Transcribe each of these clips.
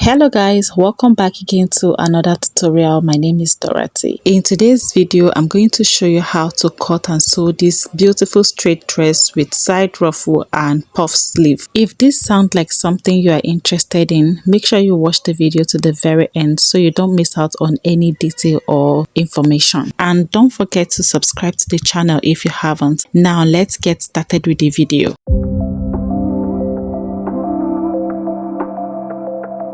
Hello guys, welcome back again to another tutorial. My name is Dorothy. In today's video, I'm going to show you how to cut and sew this beautiful straight dress with side ruffle and puff sleeve. If this sounds like something you are interested in, make sure you watch the video to the very end so you don't miss out on any detail or information. And don't forget to subscribe to the channel if you haven't. Now let's get started with the video.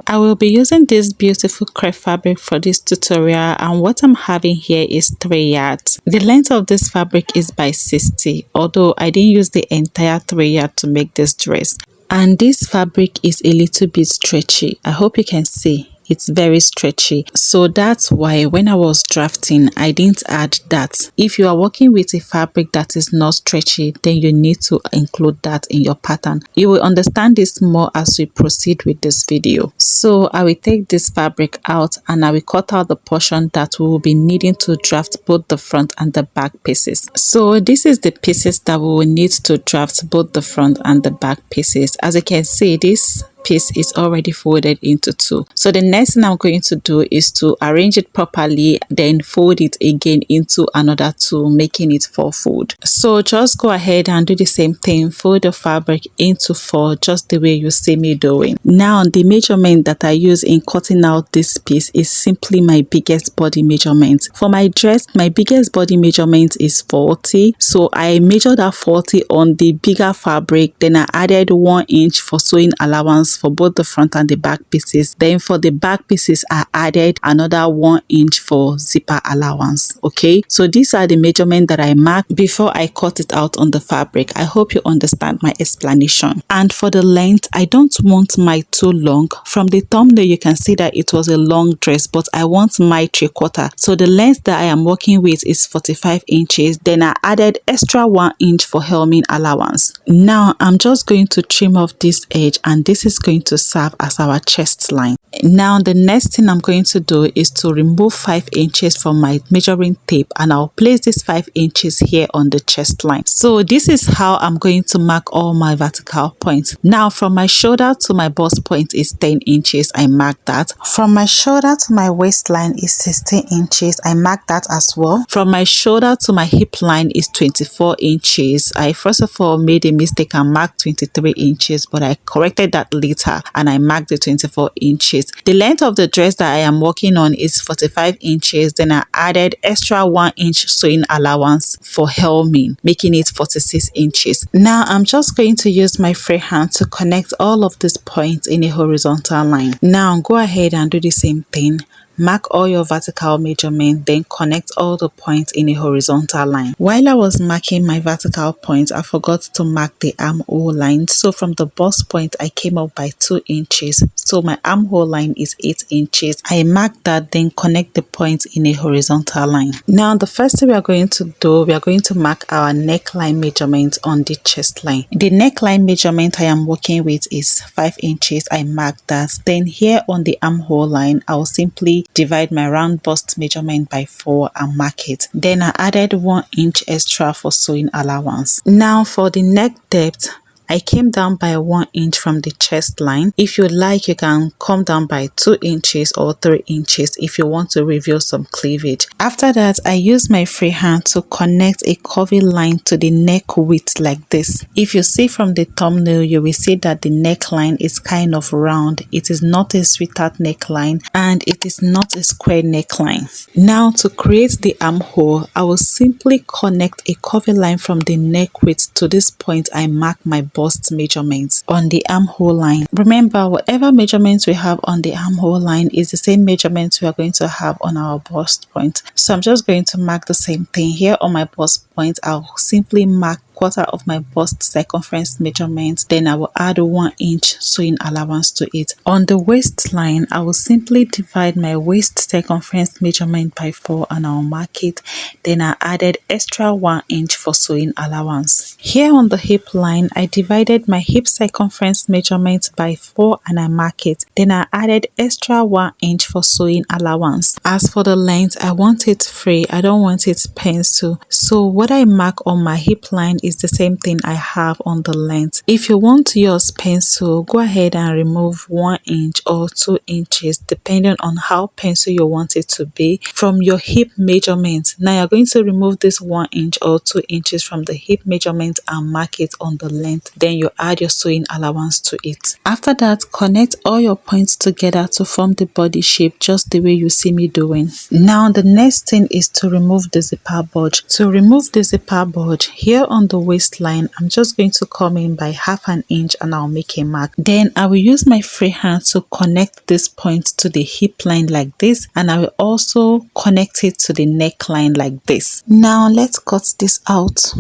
I will be using this beautiful crepe fabric for this tutorial, and what I'm having here is 3 yards. The length of this fabric is by 60, although I didn't use the entire 3 yards to make this dress. And this fabric is a little bit stretchy. I hope you can see. It's very stretchy, so that's why when I was drafting I didn't add that. If you are working with a fabric that is not stretchy, then you need to include that in your pattern. You will understand this more as we proceed with this video. So I will take this fabric out and I will cut out the portion that we will be needing to draft both the front and the back pieces. So this is the pieces that we will need to draft both the front and the back pieces. As you can see, this piece is already folded into two. So the next thing I'm going to do is to arrange it properly, then fold it again into another two, making it 4 fold. So just go ahead and do the same thing. Fold the fabric into 4, just the way you see me doing. Now the measurement that I use in cutting out this piece is simply my biggest body measurement. For my dress, my biggest body measurement is 40. So I measured that 40 on the bigger fabric, then I added 1 inch for sewing allowance for both the front and the back pieces. Then for the back pieces I added another 1 inch for zipper allowance. Okay, so these are the measurements that I marked before I cut it out on the fabric. I hope you understand my explanation. And for the length, I don't want my too long. From the thumbnail you can see that it was a long dress, but I want my 3/4. So the length that I am working with is 45 inches. Then I added extra 1 inch for hemming allowance. Now I'm just going to trim off this edge, and this is going to serve as our chest line. Now the next thing I'm going to do is to remove 5 inches from my measuring tape, and I'll place this 5 inches here on the chest line. So this is how I'm going to mark all my vertical points. Now from my shoulder to my bust point is 10 inches. I mark that. From my shoulder to my waistline is 16 inches. I mark that as well. From my shoulder to my hip line is 24 inches. I first of all made a mistake and marked 23 inches, but I corrected that later and I marked the 24 inches. The length of the dress that I am working on is 45 inches. Then I added extra 1 inch sewing allowance for hemming, making it 46 inches. Now I'm just going to use my free hand to connect all of these points in a horizontal line. Now go ahead and do the same thing. Mark all your vertical measurement, then connect all the points in a horizontal line. While I was marking my vertical points, I forgot to mark the armhole line. So from the bust point, I came up by 2 inches. So my armhole line is 8 inches. I marked that, then connect the points in a horizontal line. Now the first thing we are going to do, we are going to mark our neckline measurement on the chest line. The neckline measurement I am working with is 5 inches. I marked that. Then here on the armhole line, I will simply divide my round bust measurement by 4 and mark it. Then I added 1 inch extra for sewing allowance. Now for the neck depth, I came down by 1 inch from the chest line. If you like, you can come down by 2 inches or 3 inches if you want to reveal some cleavage. After that, I use my free hand to connect a curvy line to the neck width like this. If you see from the thumbnail, you will see that the neckline is kind of round. It is not a sweetheart neckline and it is not a square neckline. Now to create the armhole, I will simply connect a curvy line from the neck width to this point. I mark my bust measurements on the armhole line. Remember, whatever measurements we have on the armhole line is the same measurements we are going to have on our bust point. So I'm just going to mark the same thing here on my bust point. I'll simply mark 1/4 of my bust circumference measurement. Then I will add 1 inch sewing allowance to it. On the waistline, I will simply divide my waist circumference measurement by 4 and I'll mark it. Then I added extra 1 inch for sewing allowance. Here on the hip line, I divided my hip circumference measurement by 4 and I mark it. Then I added extra 1 inch for sewing allowance. As for the length, I want it free. I don't want it pencil. So what I mark on my hip line is is the same thing I have on the length. If you want to use pencil, go ahead and remove 1 inch or 2 inches depending on how pencil you want it to be from your hip measurement. Now you're going to remove this 1 inch or 2 inches from the hip measurement and mark it on the length. Then you add your sewing allowance to it. After that, connect all your points together to form the body shape just the way you see me doing. Now the next thing is to remove the zipper bulge. To remove the zipper bulge, here on the waistline, I'm just going to come in by half an inch and I'll make a mark. Then I will use my free hand to connect this point to the hip line like this, and I will also connect it to the neckline like this. Now let's cut this out.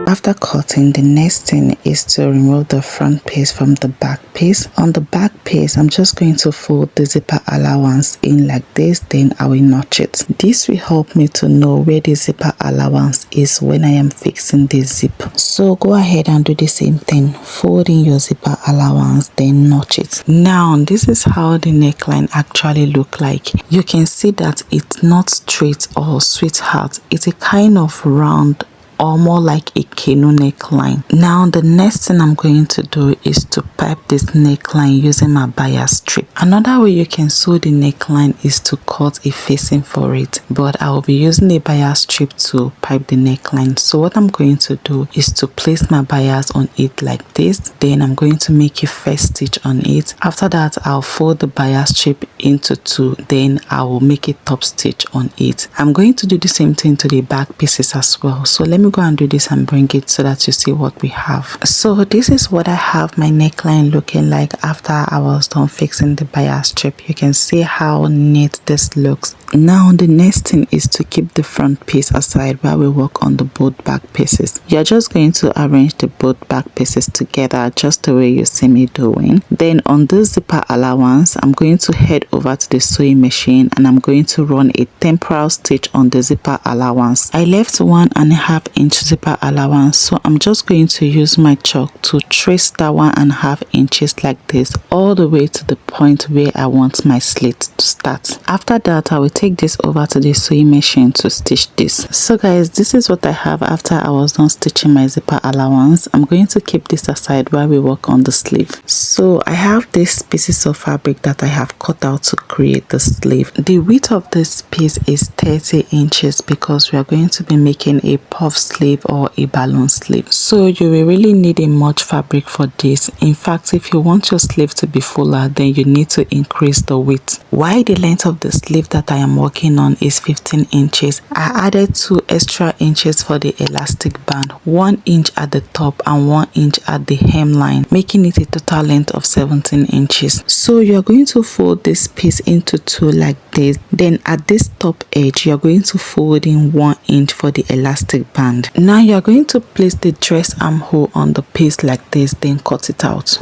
After cutting, the next thing is to remove the front piece from the back piece. On the back piece, I'm just going to fold the zipper allowance in like this, then I will notch it. This will help me to know where the zipper allowance is when I am fixing the zip. So go ahead and do the same thing, fold in your zipper allowance, then notch it. Now this is how the neckline actually look like. You can see that it's not straight or sweetheart, it's a kind of round or more like a canoe neckline. Now the next thing I'm going to do is to pipe this neckline using my bias strip. Another way you can sew the neckline is to cut a facing for it, but I will be using a bias strip to pipe the neckline. So what I'm going to do is to place my bias on it like this, then I'm going to make a first stitch on it. After that, I'll fold the bias strip into 2, then I will make a top stitch on it. I'm going to do the same thing to the back pieces as well. So let me go and do this and bring it so that you see what we have. So this is what I have my neckline looking like after I was done fixing the bias strip. You can see how neat this looks. Now the next thing is to keep the front piece aside while we work on the both back pieces. You're just going to arrange the both back pieces together just the way you see me doing. Then on this zipper allowance, I'm going to head over to the sewing machine and I'm going to run a temporal stitch on the zipper allowance. I left 1.5 inch zipper allowance, so I'm just going to use my chalk to trace that 1.5 inches like this all the way to the point where I want my slit to start. After that, I will take this over to the sewing machine to stitch this. So guys, this is what I have after I was done stitching my zipper allowance. I'm going to keep this aside while we work on the sleeve. So I have these pieces of fabric that I have cut out to create the sleeve. The width of this piece is 30 inches because we are going to be making a puff sleeve or a balloon sleeve. So you will really need a much fabric for this. In fact, if you want your sleeve to be fuller, then you need to increase the width. While the length of the sleeve that I am working on is 15 inches, I added 2 extra inches for the elastic band, 1 inch at the top and 1 inch at the hemline, making it a total length of 17 inches. So you're going to fold this piece into 2 like this. Then at this top edge, you're going to fold in 1 inch for the elastic band. Now you're going to place the dress armhole on the piece like this, then cut it out.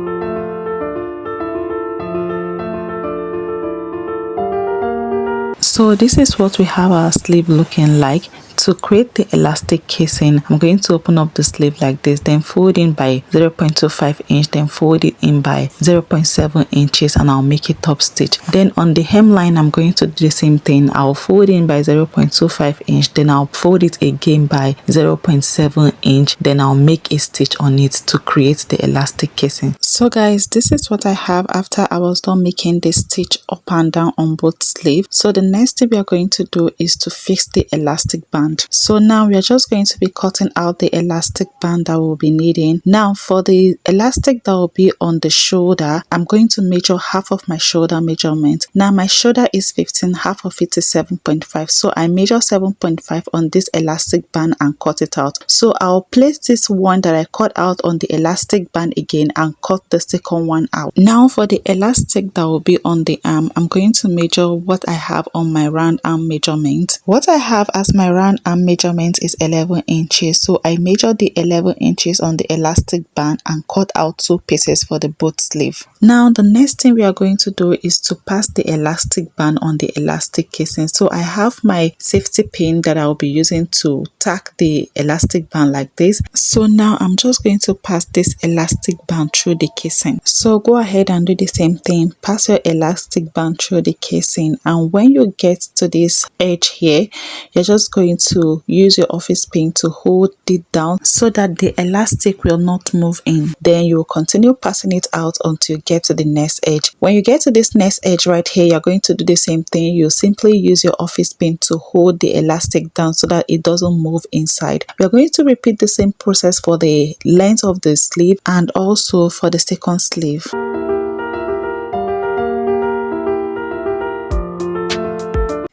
So this is what we have our sleeve looking like. To create the elastic casing, I'm going to open up the sleeve like this, then fold in by 0.25 inch, then fold it in by 0.7 inches, and I'll make a top stitch. Then on the hemline, I'm going to do the same thing. I'll fold in by 0.25 inch, then I'll fold it again by 0.7 inch, then I'll make a stitch on it to create the elastic casing. So guys, this is what I have after I was done making the stitch up and down on both sleeves. So the next thing we are going to do is to fix the elastic band. So now we are just going to be cutting out the elastic band that we'll be needing. Now for the elastic that will be on the shoulder, I'm going to measure half of my shoulder measurement. Now my shoulder is 15, half of it is 7.5. So I measure 7.5 on this elastic band and cut it out. So I'll place this one that I cut out on the elastic band again and cut the second one out. Now for the elastic that will be on the arm, I'm going to measure what I have on my round arm measurement. What I have as my round arm measurement is 11 inches, so I measured the 11 inches on the elastic band and cut out 2 pieces for the both sleeve. Now the next thing we are going to do is to pass the elastic band on the elastic casing. So I have my safety pin that I will be using to tack the elastic band like this. So now I'm just going to pass this elastic band through the casing. So go ahead and do the same thing. Pass your elastic band through the casing, and when you get to this edge here, you're just going to use your office pin to hold it down so that the elastic will not move in. Then you will continue passing it out until you get to the next edge. When you get to this next edge right here, you're going to do the same thing. You simply use your office pin to hold the elastic down so that it doesn't move inside. We're going to repeat the same process for the length of the sleeve and also for the second sleeve.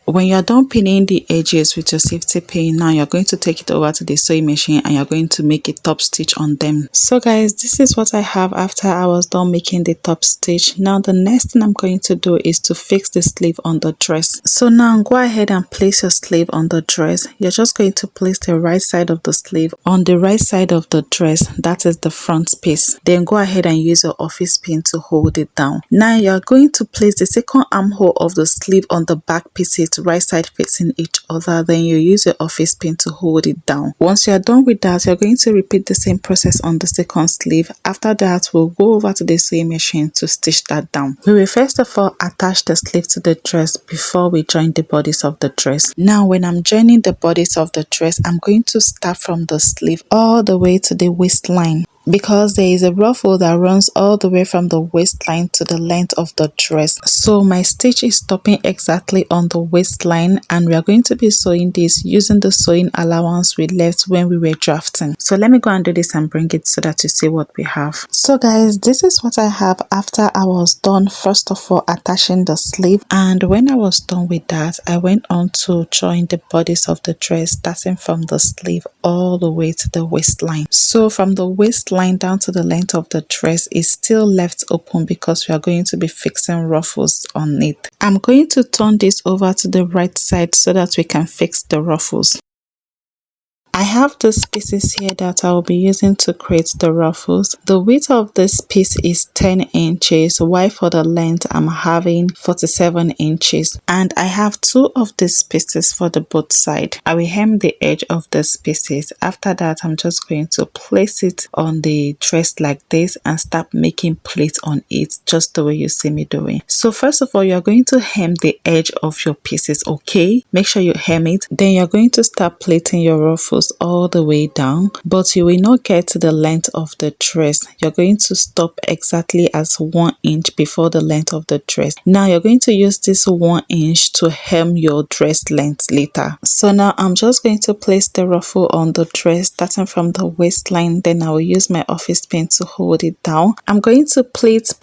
When you're done pinning the edges with your safety pin, now you're going to take it over to the sewing machine and you're going to make a top stitch on them. So guys, this is what I have after I was done making the top stitch. Now the next thing I'm going to do is to fix the sleeve on the dress. So now go ahead and place your sleeve on the dress. You're just going to place the right side of the sleeve on the right side of the dress, that is the front piece. Then go ahead and use your office pin to hold it down. Now you're going to place the second armhole of the sleeve on the back pieces, right side facing each other. Then you use your office pin to hold it down. Once you are done with that, you're going to repeat the same process on the second sleeve. After that, we'll go over to the sewing machine to stitch that down. We will first of all attach the sleeve to the dress before we join the bodies of the dress. Now when I'm joining the bodies of the dress, I'm going to start from the sleeve all the way to the waistline, because there is a ruffle that runs all the way from the waistline to the length of the dress. So my stitch is stopping exactly on the waistline, and we are going to be sewing this using the sewing allowance we left when we were drafting. So let me go and do this and bring it so that you see what we have. So guys, this is what I have after I was done first of all attaching the sleeve, and when I was done with that, I went on to join the bodies of the dress starting from the sleeve all the way to the waistline. So from the waistline down to the length of the dress is still left open because we are going to be fixing ruffles on it. I'm going to turn this over to the right side so that we can fix the ruffles. I have these pieces here that I will be using to create the ruffles. The width of this piece is 10 inches, while for the length I'm having 47 inches. And I have 2 of these pieces for the both side. I will hem the edge of these pieces. After that, I'm just going to place it on the dress like this and start making pleats on it, just the way you see me doing. So first of all, you're going to hem the edge of your pieces, okay? Make sure you hem it. Then you're going to start plaiting your ruffles all the way down, but you will not get to the length of the dress. You're going to stop exactly as 1 inch before the length of the dress. Now you're going to use this 1 inch to hem your dress length later. So now I'm just going to place the ruffle on the dress starting from the waistline. Then I will use my office pin to hold it down. I'm going to plait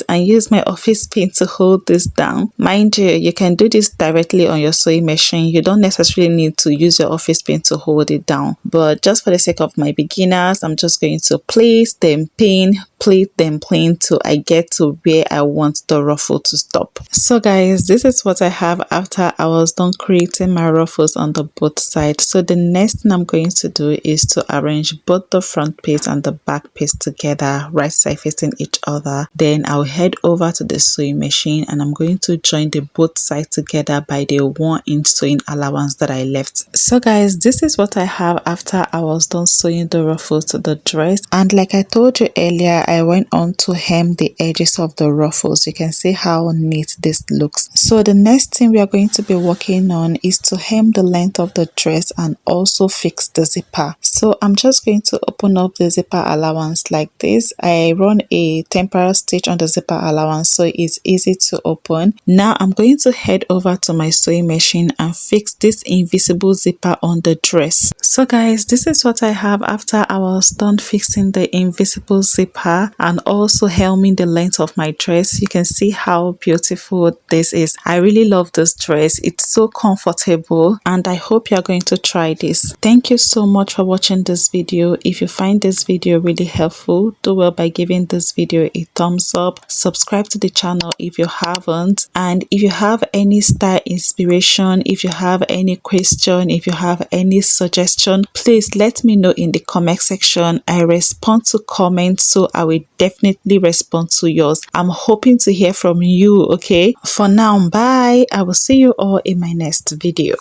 and use my office pin to hold this down. Mind you can do this directly on your sewing machine. You don't necessarily need to use your office pin to hold it down, but just for the sake of my beginners, I'm just going to place, then pin, plait, then pin till I get to where I want the ruffle to stop. So guys, this is what I have after I was done creating my ruffles on the both sides. So the next thing I'm going to do is to arrange both the front piece and the back piece together, right side facing each other. Then I'll head over to the sewing machine and I'm going to join the both sides together by the 1 inch sewing allowance that I left. So guys, this is what I have after I was done sewing the ruffles to the dress, and like I told you earlier, I went on to hem the edges of the ruffles. You can see how neat this looks. So the next thing we are going to be working on is to hem the length of the dress and also fix the zipper. So I'm just going to open up the zipper allowance like this. I run a temporary stitch on the zipper allowance so it's easy to open. Now I'm going to head over to my sewing machine and fix this invisible zipper on the dress. So guys, this is what I have after I was done fixing the invisible zipper. shoulder and also helming the length of my dress. You can see how beautiful this is. I really love this dress. It's so comfortable and I hope you're going to try this. Thank you so much for watching this video. If you find this video really helpful, do well by giving this video a thumbs up. Subscribe to the channel if you haven't, and if you have any style inspiration, if you have any question, if you have any suggestion, please let me know in the comment section. I respond to comments, so I will definitely respond to yours. I'm hoping to hear from you. Okay, for now, bye. I will see you all in my next video.